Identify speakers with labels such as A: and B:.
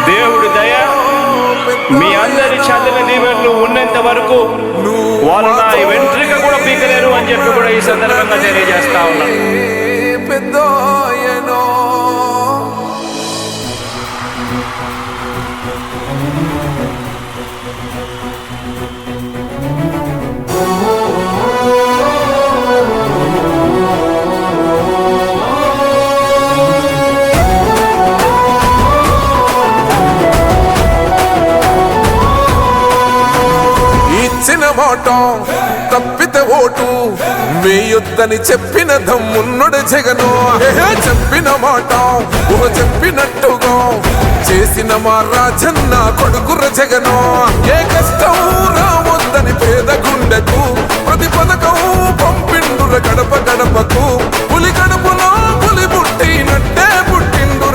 A: దేవుడి దయ మీ అందరి చల్లని దీవెనలు ఉన్నంత వరకు వాళ్ళు నా వెంట్రిక కూడా పీకలేరు అని చెప్పి కూడా ఈ సందర్భంగా తెలియజేస్తా ఉన్నాను.
B: ఇచ్చిన మాట తప్పితే ఓటు వేయొద్దని చెప్పిన దమ్మున్నడు జగను. చెప్పిన మాట చెప్పినట్టుగా చేసిన మా రాజన్న కొడుకుర జగను. ఏ కష్టం రావద్దని పేద గుండెకు ప్రతి పథకం పంపిండుర గడప గడపకు.